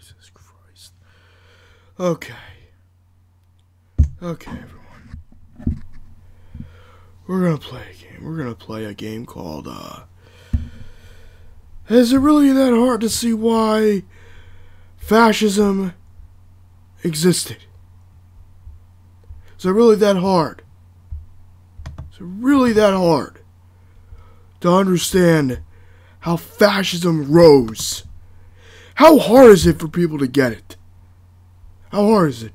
Jesus Christ. Okay. Okay, everyone. We're gonna play a game. We're gonna play a game called, Is it really that hard to see why fascism existed? Is it really that hard? Is it really that hard to understand how fascism rose? How hard is it for people to get it? How hard is it?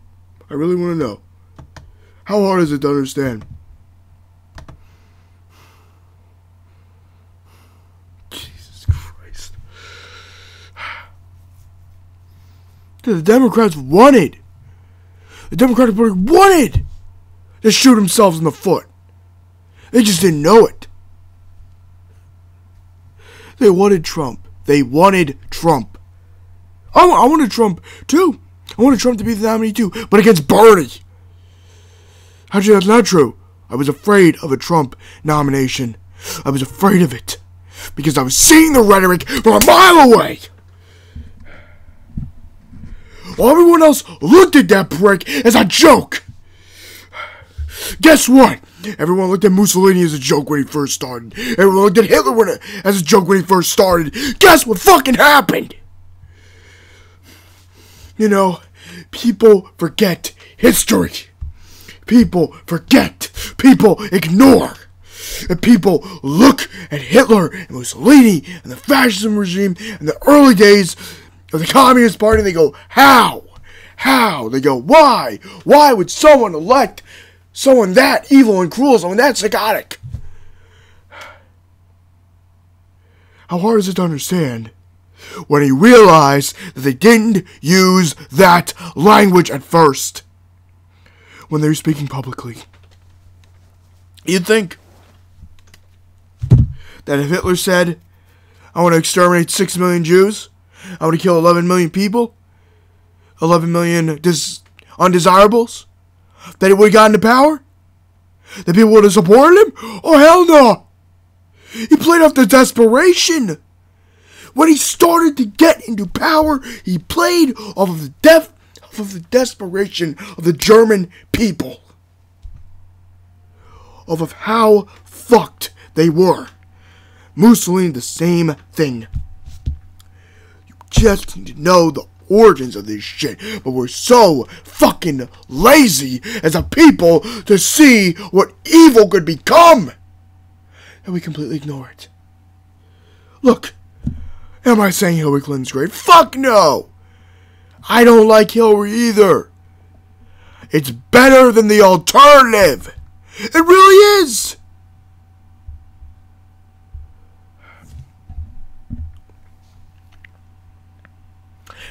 I really want to know. How hard is it to understand? Jesus Christ. The Democrats wanted. The Democratic Party wanted to shoot themselves in the foot. They just didn't know it. They wanted Trump. They wanted Trump. I wanted Trump too. I wanted Trump to be the nominee too, but against Bernie. Actually, that's not true. I was afraid of a Trump nomination. I was afraid of it because I was seeing the rhetoric from a mile away. While everyone else looked at that prick as a joke. Guess what? Everyone looked at Mussolini as a joke when he first started. Everyone looked at Hitler as a joke when he first started. Guess what fucking happened? You know, people forget history. People forget. People ignore. And people look at Hitler and Mussolini and the fascism regime in the early days of the Communist Party and they go, how? How? They go, why? Why would someone elect someone that evil and cruel, someone that psychotic? How hard is it to understand when he realized that they didn't use that language at first when they were speaking publicly? You'd think that if Hitler said, I want to exterminate 6 million Jews, I want to kill 11 million people, 11 million undesirables, that he would have gotten to power? That people would have supported him? Oh, hell no! He played off the desperation. When he started to get into power, he played off of the desperation of the German people. Off of how fucked they were. Mussolini, the same thing. You just need to know the origins of this shit, but we're so fucking lazy as a people to see what evil could become, and we completely ignore it. Look, am I saying Hillary Clinton's great? Fuck no! I don't like Hillary either. It's better than the alternative. It really is.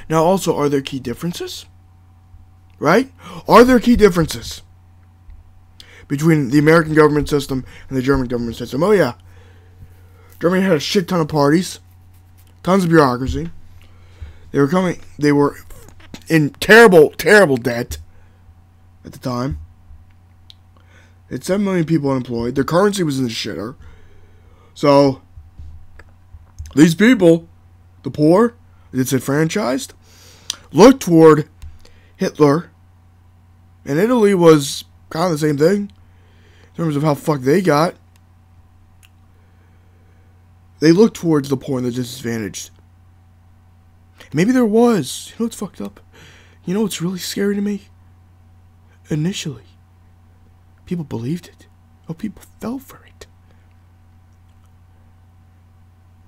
Now, also, are there key differences? Right? Are there key differences between the American government system and the German government system? Oh, yeah. Germany had a shit ton of parties, tons of bureaucracy. They were in terrible, terrible debt at the time. They had 7 million people unemployed. Their currency was in the shitter. So, these people, the poor, the disenfranchised, looked toward Hitler, and Italy was kind of the same thing in terms of how fucked they got. They looked towards the poor and the disadvantaged. Maybe there was. You know what's fucked up? You know what's really scary to me? Initially, people believed it. Oh, people fell for it.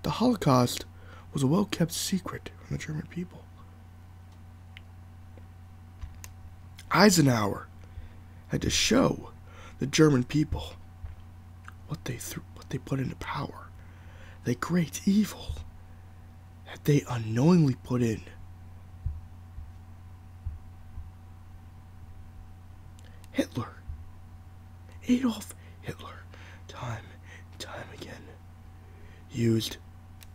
The Holocaust was a well-kept secret from the German people. Eisenhower had to show the German people what they put into power, the great evil that they unknowingly put in. Hitler, Adolf Hitler, time and time again, used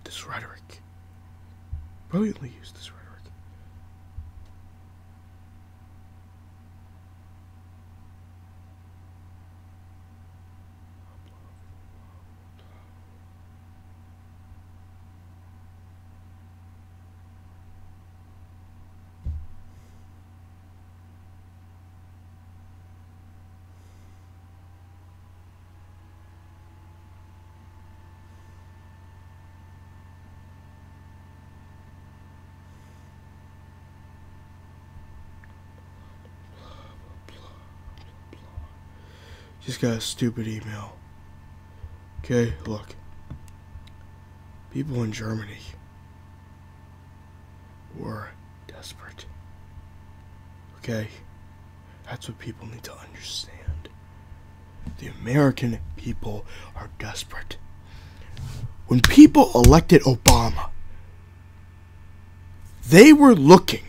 this rhetoric. Brilliantly used this rhetoric. Just got a stupid email. Okay, look. People in Germany were desperate. Okay? That's what people need to understand. The American people are desperate. When people elected Obama, they were looking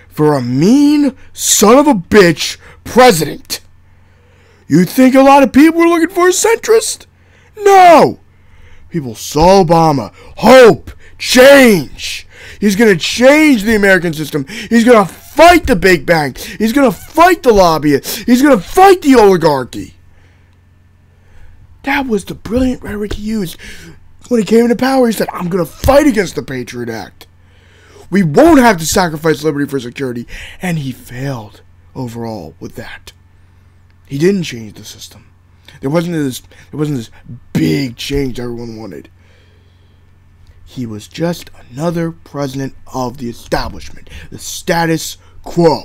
for a mean son of a bitch president. You think a lot of people were looking for a centrist? No! People saw Obama. Hope. Change. He's going to change the American system. He's going to fight the big bank. He's going to fight the lobbyists. He's going to fight the oligarchy. That was the brilliant rhetoric he used. When he came into power, he said, I'm going to fight against the Patriot Act. We won't have to sacrifice liberty for security. And he failed overall with that. He didn't change the system. There wasn't this big change everyone wanted. He was just another president of the establishment, the status quo.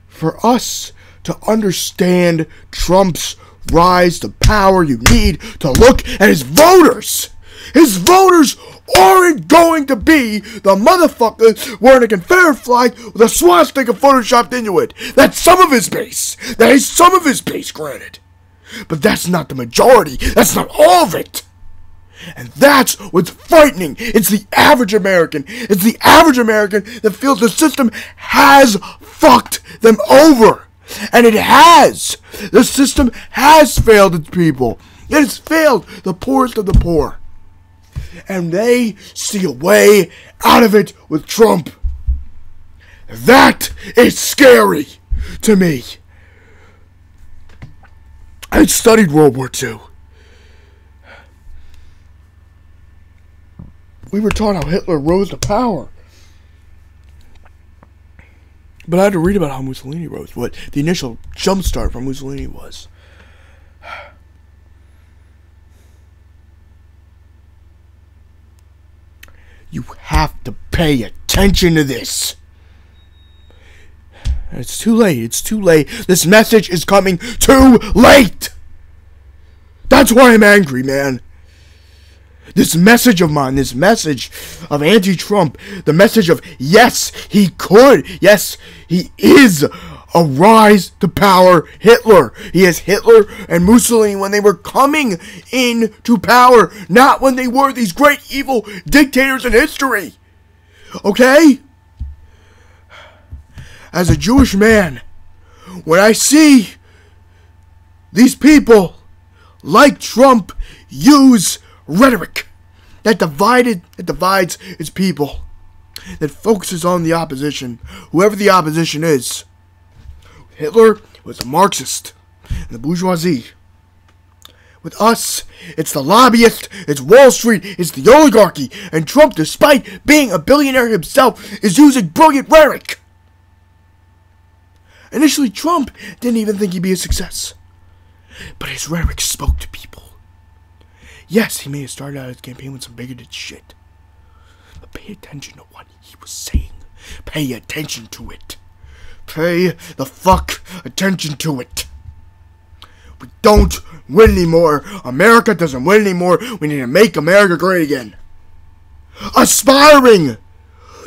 For us to understand Trump's rise to power, you need to look at his voters. His voters aren't going to be the motherfucker wearing a Confederate flag with a swastika photoshopped into it. That's some of his base. That is some of his base, granted. But that's not the majority. That's not all of it. And that's what's frightening. It's the average American. It's the average American that feels the system has fucked them over. And it has. The system has failed its people. It has failed the poorest of the poor. And they see a way out of it with Trump. That is scary to me. I studied World War II. We were taught how Hitler rose to power. But I had to read about how Mussolini rose, what the initial jumpstart from Mussolini was. You have to pay attention to this. It's too late. It's too late. This message is coming too late. That's why I'm angry, man. This message of mine, this message of anti-Trump, the message of yes, he could, yes, he is a rise to power Hitler. He is Hitler and Mussolini when they were coming into power, not when they were these great evil dictators in history. Okay? As a Jewish man, when I see these people like Trump use rhetoric that divides its people, that focuses on the opposition, whoever the opposition is. Hitler was a Marxist and the bourgeoisie. With us, it's the lobbyist, it's Wall Street, it's the oligarchy, and Trump, despite being a billionaire himself, is using brilliant rhetoric. Initially, Trump didn't even think he'd be a success, but his rhetoric spoke to people. Yes, he may have started out his campaign with some bigoted shit, but pay attention to what he was saying. Pay attention to it. Pay the fuck attention to it. We don't win anymore. America doesn't win anymore. We need to make America great again. Aspiring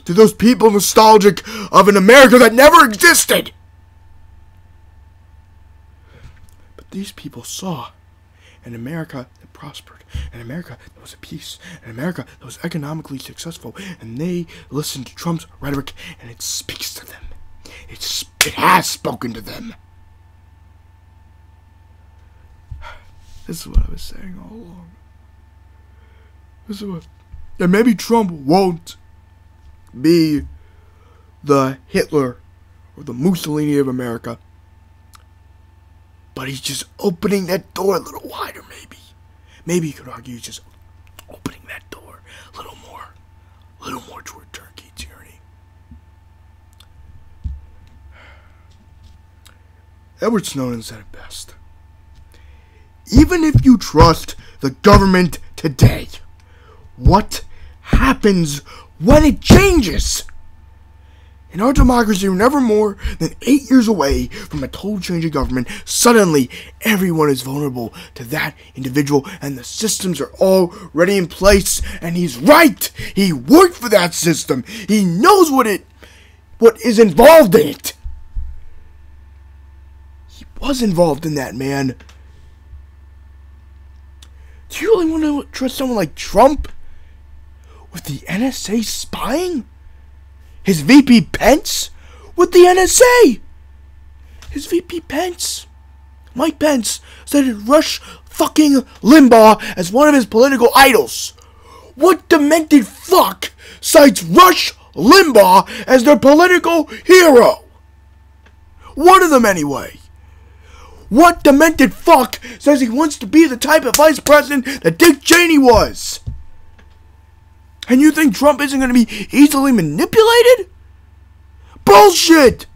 to those people nostalgic of an America that never existed. But these people saw an America that prospered, an America that was at peace, an America that was economically successful, and they listened to Trump's rhetoric, and it speaks to them. It has spoken to them. This is what I was saying all along. This is what... And maybe Trump won't be the Hitler or the Mussolini of America, but he's just opening that door a little wider, maybe. Maybe you could argue he's just opening that door a little more toward Turkey tyranny. Edward Snowden said it best. Even if you trust the government today, what happens when it changes? In our democracy, we're never more than 8 years away from a total change of government. Suddenly, everyone is vulnerable to that individual, and the systems are already in place. And he's right. He worked for that system. He knows what is involved in it. He was involved in that, man. Do you really want to trust someone like Trump with the NSA spying? His VP Pence with the NSA. His VP Pence, Mike Pence, cited Rush fucking Limbaugh as one of his political idols. What demented fuck cites Rush Limbaugh as their political hero? One of them, anyway. What demented fuck says he wants to be the type of vice president that Dick Cheney was? And you think Trump isn't going to be easily manipulated? Bullshit!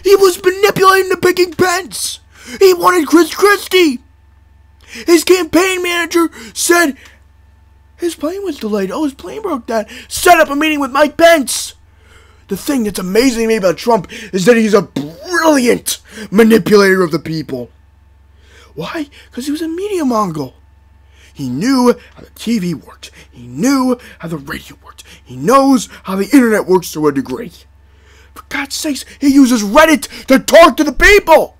He was manipulating the picking Pence. He wanted Chris Christie. His campaign manager said his plane was delayed. Oh, his plane broke down. Set up a meeting with Mike Pence. The thing that's amazing to me about Trump is that he's a brilliant manipulator of the people. Why? Because he was a media mongol. He knew how the TV worked. He knew how the radio worked. He knows how the internet works to a degree. For God's sakes, he uses Reddit to talk to the people.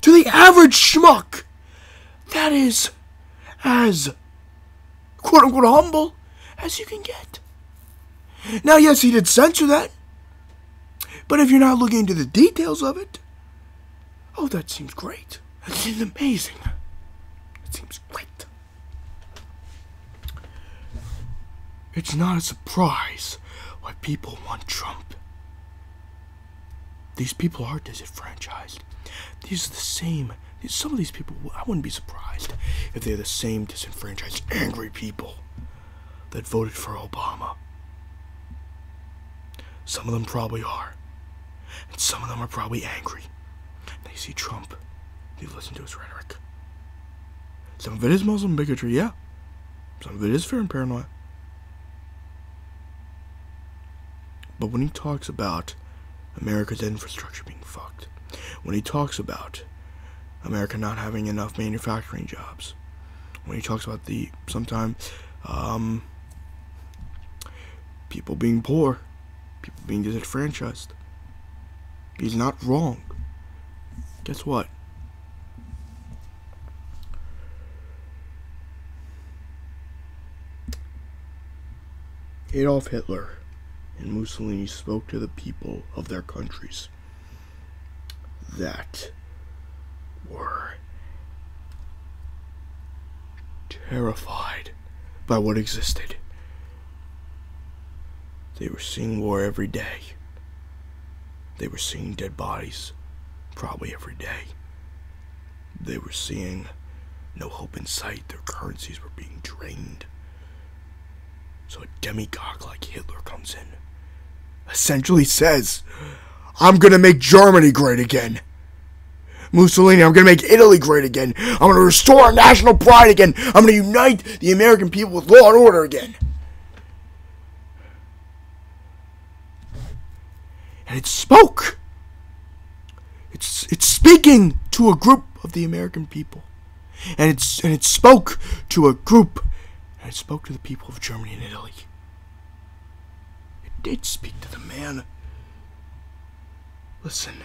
To the average schmuck, that is as quote-unquote humble as you can get. Now, yes, he did censor that. But if you're not looking into the details of it, oh, that seems great. That seems amazing. That seems great. It's not a surprise why people want Trump. These people are disenfranchised. These are the same. Some of these people, I wouldn't be surprised if they're the same disenfranchised, angry people that voted for Obama. Some of them probably are. And some of them are probably angry. They see Trump. They listen to his rhetoric. Some of it is Muslim bigotry, yeah. Some of it is fear and paranoia. But when he talks about America's infrastructure being fucked, when he talks about America not having enough manufacturing jobs, when he talks about sometimes people being poor, people being disenfranchised, he's not wrong. Guess what? Adolf Hitler and Mussolini spoke to the people of their countries that were terrified by what existed. They were seeing war every day. They were seeing dead bodies probably every day. They were seeing no hope in sight. Their currencies were being drained. So a demagogue like Hitler comes in, essentially says, I'm gonna make Germany great again. Mussolini, I'm gonna make Italy great again. I'm gonna restore our national pride again. I'm gonna unite the American people with law and order again. And it spoke. It's speaking to a group of the American people. And it spoke to a group. And it spoke to the people of Germany and Italy. It did speak to the man. Listen.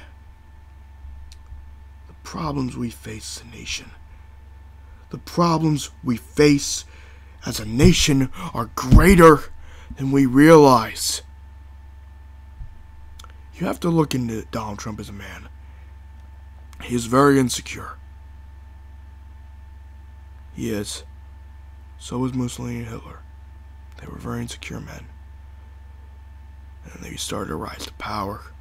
The problems we face as a nation, the problems we face as a nation are greater than we realize. You have to look into Donald Trump as a man. He is very insecure. He is. So was Mussolini and Hitler. They were very insecure men. And they started to rise to power.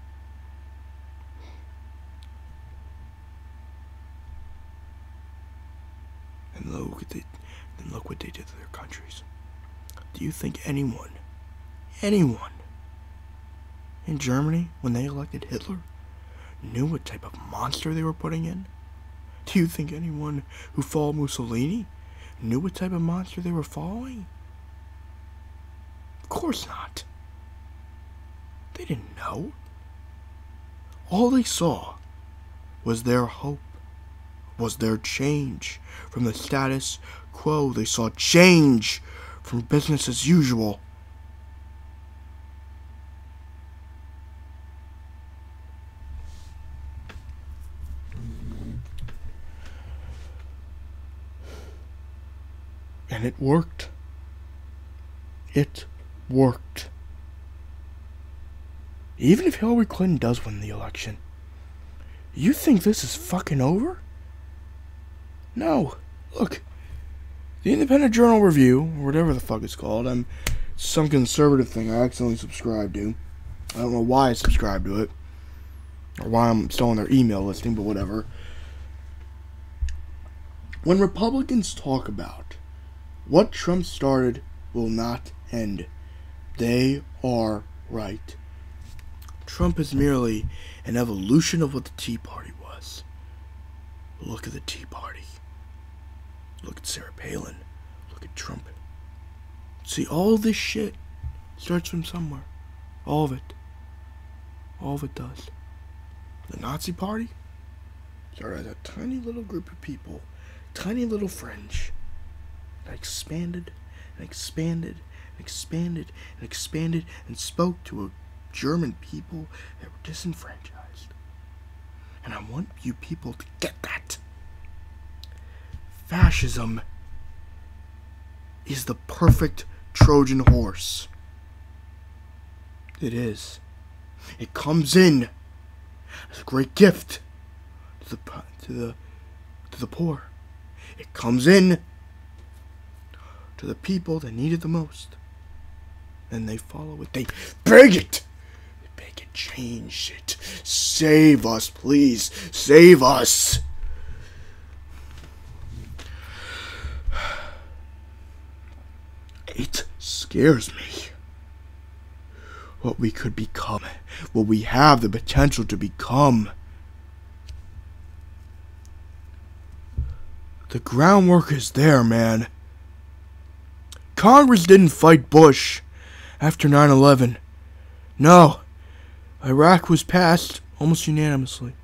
And look what they did to their countries. Do you think anyone in Germany, when they elected Hitler, knew what type of monster they were putting in? Do you think anyone who followed Mussolini knew what type of monster they were following? Of course not. They didn't know. All they saw was their hope, was their change from the status quo. They saw change from business as usual. And it worked. It worked. Even if Hillary Clinton does win the election, you think this is fucking over? No. Look, the Independent Journal Review, or whatever the fuck it's called, some conservative thing I accidentally subscribed to. I don't know why I subscribed to it, or why I'm still on their email listing, but whatever. When Republicans talk about what Trump started will not end, they are right. Trump is merely an evolution of what the Tea Party was. Look at the Tea Party. Look at Sarah Palin. Look at Trump. See, all this shit starts from somewhere. All of it. All of it does. The Nazi Party started as a tiny little group of people, tiny little fringe, that expanded and expanded and expanded and expanded and spoke to a German people that were disenfranchised. And I want you people to get that. Fascism is the perfect Trojan horse. It is. It comes in as a great gift to the poor. It comes in to the people that need it the most. And they follow it. They beg it. They beg it. Change it. Save us, please. Save us. It scares me. What we could become. What we have the potential to become. The groundwork is there, man. Congress didn't fight Bush after 9/11. No. Iraq was passed almost unanimously.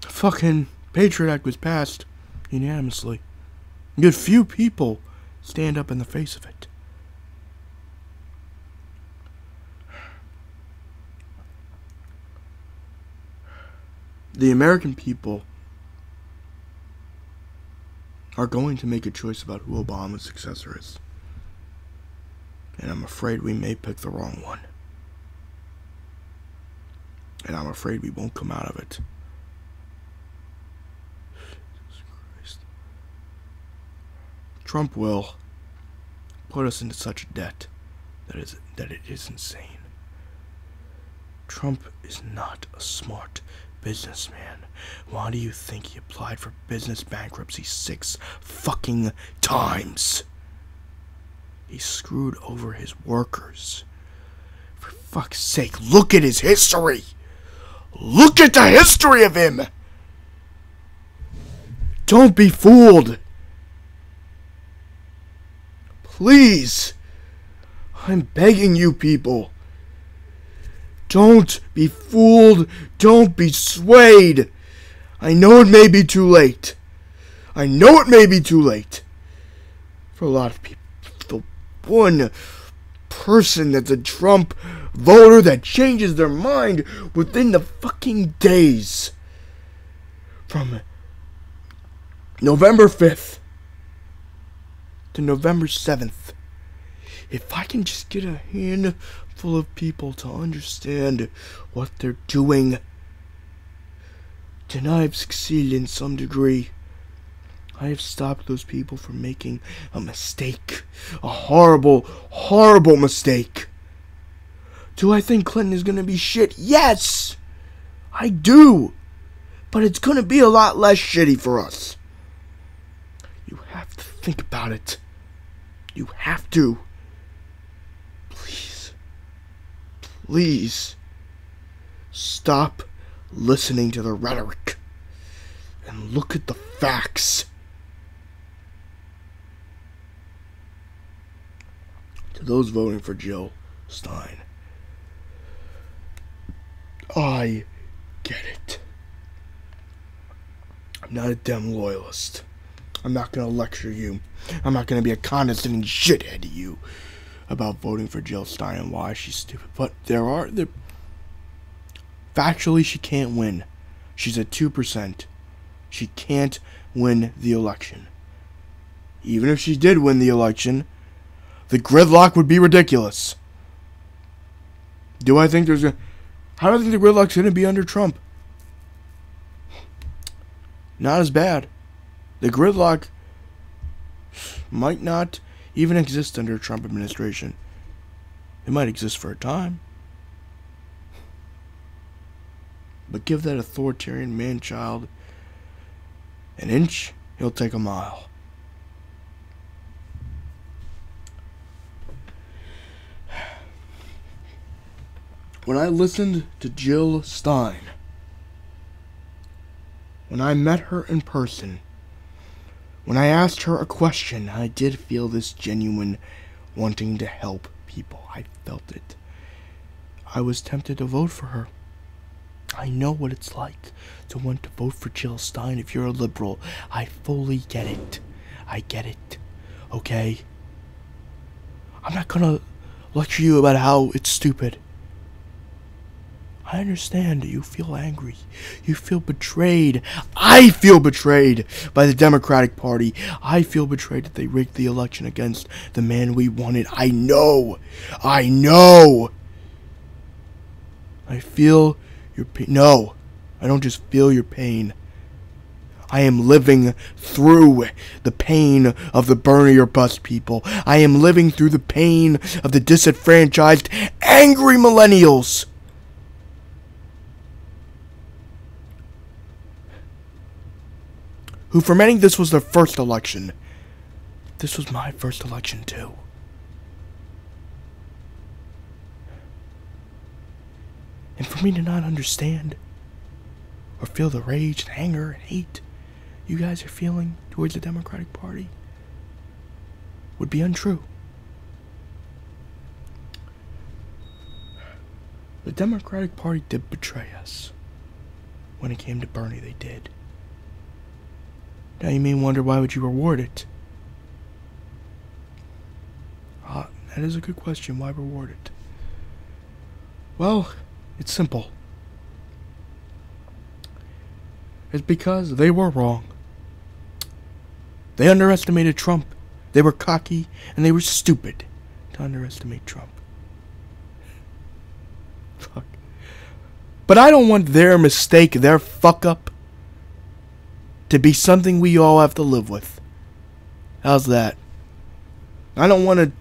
The fucking Patriot Act was passed unanimously. You had few people stand up in the face of it. The American people are going to make a choice about who Obama's successor is. And I'm afraid we may pick the wrong one. And I'm afraid we won't come out of it. Jesus Christ. Trump will put us into such debt that it is insane. Trump is not a smart businessman. Why do you think he applied for business bankruptcy 6 fucking times? He screwed over his workers. For fuck's sake, look at his history! Look at the history of him! Don't be fooled! Please! I'm begging you people. Don't be fooled. Don't be swayed. I know it may be too late. I know it may be too late. For a lot of people. The one person that's a Trump voter that changes their mind within the fucking days. From November 5th to November 7th. If I can just get a handful of people to understand what they're doing, then I've succeeded in some degree. I have stopped those people from making a mistake. A horrible, horrible mistake. Do I think Clinton is going to be shit? Yes! I do! But it's going to be a lot less shitty for us. You have to think about it. You have to. Please, stop listening to the rhetoric and look at the facts. To those voting for Jill Stein, I get it. I'm not a Dem loyalist. I'm not going to lecture you. I'm not going to be a condescending shithead to you about voting for Jill Stein and why she's stupid. But factually, she can't win. She's at 2%. She can't win the election. Even if she did win the election, the gridlock would be ridiculous. How do I think the gridlock's going to be under Trump? Not as bad. The gridlock might not even exist under a Trump administration. It might exist for a time. But give that authoritarian man-child an inch, he'll take a mile. When I listened to Jill Stein, when I met her in person, when I asked her a question, I did feel this genuine wanting to help people. I felt it. I was tempted to vote for her. I know what it's like to want to vote for Jill Stein if you're a liberal. I fully get it. I get it. Okay? I'm not gonna lecture you about how it's stupid. I understand you feel angry. You feel betrayed. I feel betrayed by the Democratic Party. I feel betrayed that they rigged the election against the man we wanted. I know. I know. I feel your pain. No, I don't just feel your pain. I am living through the pain of the burn or bust people. I am living through the pain of the disenfranchised, angry millennials. Who for many this was their first election. This was my first election too. And for me to not understand or feel the rage and anger and hate you guys are feeling towards the Democratic Party would be untrue. The Democratic Party did betray us. When it came to Bernie, they did. Now you may wonder, why would you reward it? That is a good question. Why reward it? Well, it's simple. It's because they were wrong. They underestimated Trump. They were cocky, and they were stupid to underestimate Trump. Fuck. But I don't want their mistake, their fuck-up, to be something we all have to live with. How's that? I don't want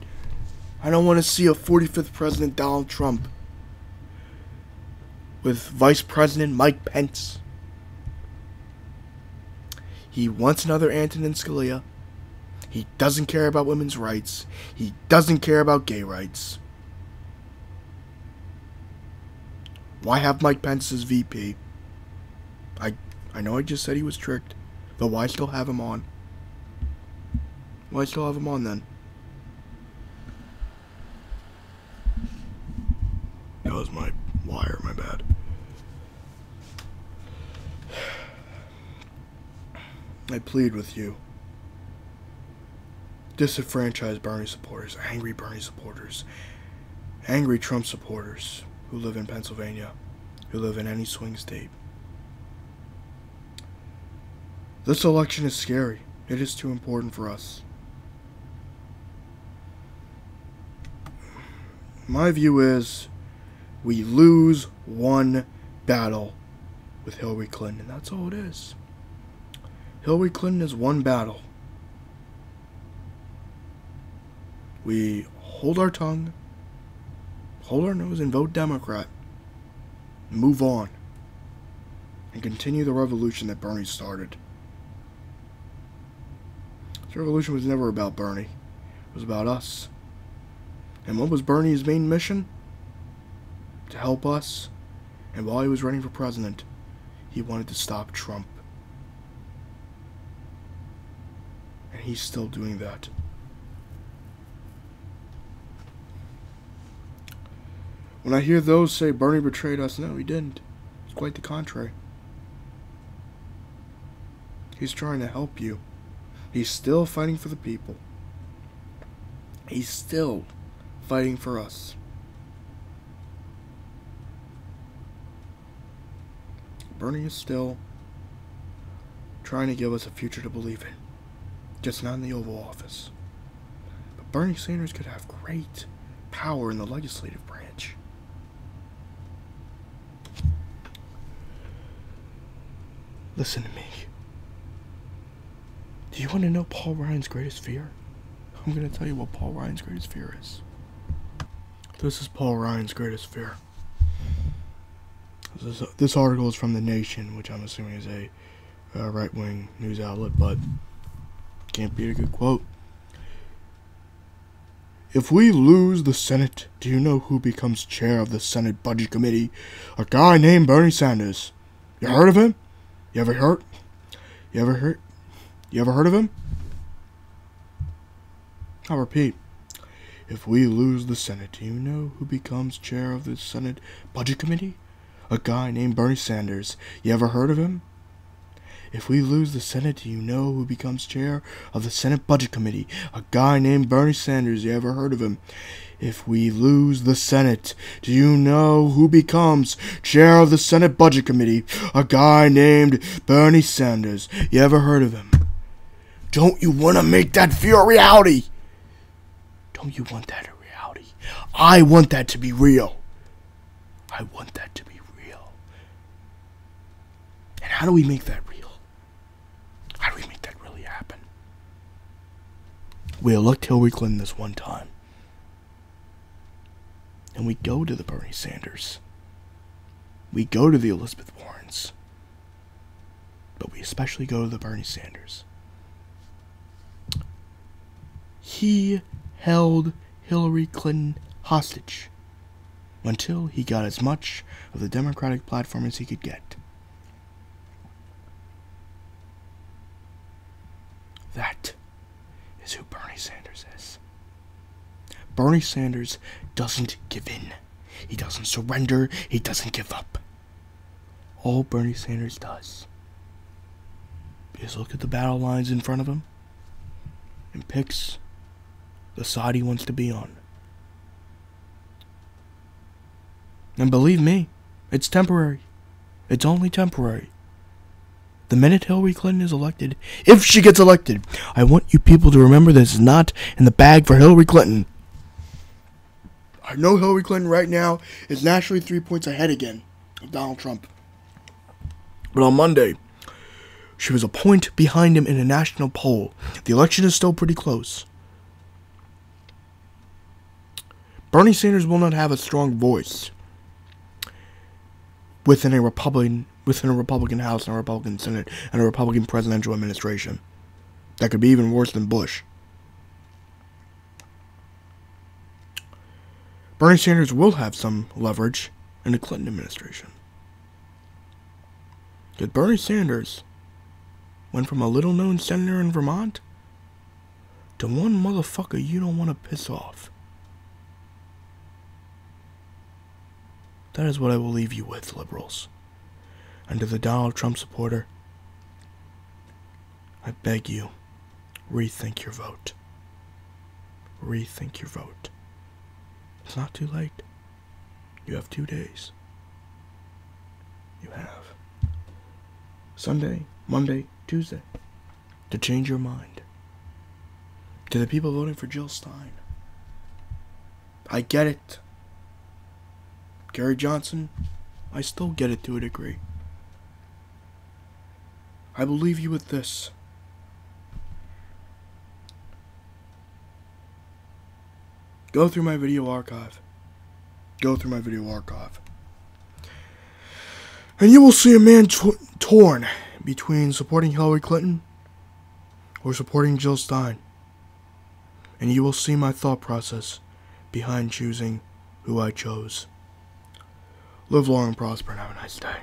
to see a 45th President Donald Trump with Vice President Mike Pence. He wants another Antonin Scalia. He doesn't care about women's rights. He doesn't care about gay rights. Why have Mike Pence as VP? I know I just said he was tricked, but why still have him on? Why still have him on then? That was my wire, my bad. I plead with you. Disenfranchised Bernie supporters, angry Bernie supporters, angry Trump supporters who live in Pennsylvania, who live in any swing state. This election is scary. It is too important for us. My view is we lose one battle with Hillary Clinton, and that's all it is. Hillary Clinton is one battle. We hold our tongue, hold our nose, and vote Democrat. Move on. And continue the revolution that Bernie started. This revolution was never about Bernie. It was about us. And what was Bernie's main mission? To help us. And while he was running for president, he wanted to stop Trump. And he's still doing that. When I hear those say Bernie betrayed us, no, he didn't. It's quite the contrary. He's trying to help you. He's still fighting for the people. He's still fighting for us. Bernie is still trying to give us a future to believe in. Just not in the Oval Office. But Bernie Sanders could have great power in the legislative branch. Listen to me. Do you want to know Paul Ryan's greatest fear? I'm going to tell you what Paul Ryan's greatest fear is. This is Paul Ryan's greatest fear. This article is from The Nation, which I'm assuming is a right-wing news outlet, but can't beat a good quote. If we lose the Senate, do you know who becomes chair of the Senate Budget Committee? A guy named Bernie Sanders. You heard of him? You ever heard of him? I'll repeat. If we lose the Senate, do you know who becomes chair of the Senate Budget Committee? A guy named Bernie Sanders. You ever heard of him? If we lose the Senate, do you know who becomes chair of the Senate Budget Committee? A guy named Bernie Sanders. You ever heard of him? If we lose the Senate, do you know who becomes chair of the Senate Budget Committee? A guy named Bernie Sanders. You ever heard of him? Don't you want to make that fear a reality? Don't you want that a reality? I want that to be real. I want that to be real. And how do we make that real? How do we make that really happen? We elect Hillary Clinton this one time. And we go to the Bernie Sanders. We go to the Elizabeth Warrens. But we especially go to the Bernie Sanders. He held Hillary Clinton hostage until he got as much of the Democratic platform as he could get. That is who Bernie Sanders is. Bernie Sanders doesn't give in. He doesn't surrender. He doesn't give up. All Bernie Sanders does is look at the battle lines in front of him and picks the side he wants to be on. And believe me, it's temporary. It's only temporary. The minute Hillary Clinton is elected, if she gets elected, I want you people to remember this is not in the bag for Hillary Clinton. I know Hillary Clinton right now is nationally 3 points ahead again of Donald Trump. But on Monday, she was a point behind him in a national poll. The election is still pretty close. Bernie Sanders will not have a strong voice within a Republican House and a Republican Senate and a Republican presidential administration. That could be even worse than Bush. Bernie Sanders will have some leverage in the Clinton administration. Because Bernie Sanders went from a little-known senator in Vermont to one motherfucker you don't want to piss off. That is what I will leave you with, liberals. And to the Donald Trump supporter, I beg you, rethink your vote. Rethink your vote. It's not too late. You have 2 days. You have Sunday, Monday, Tuesday to change your mind. To the people voting for Jill Stein, I get it. Gary Johnson, I still get it to a degree. I will leave you with this. Go through my video archive. Go through my video archive. And you will see a man torn between supporting Hillary Clinton or supporting Jill Stein. And you will see my thought process behind choosing who I chose. Live long and prosper and have a nice day.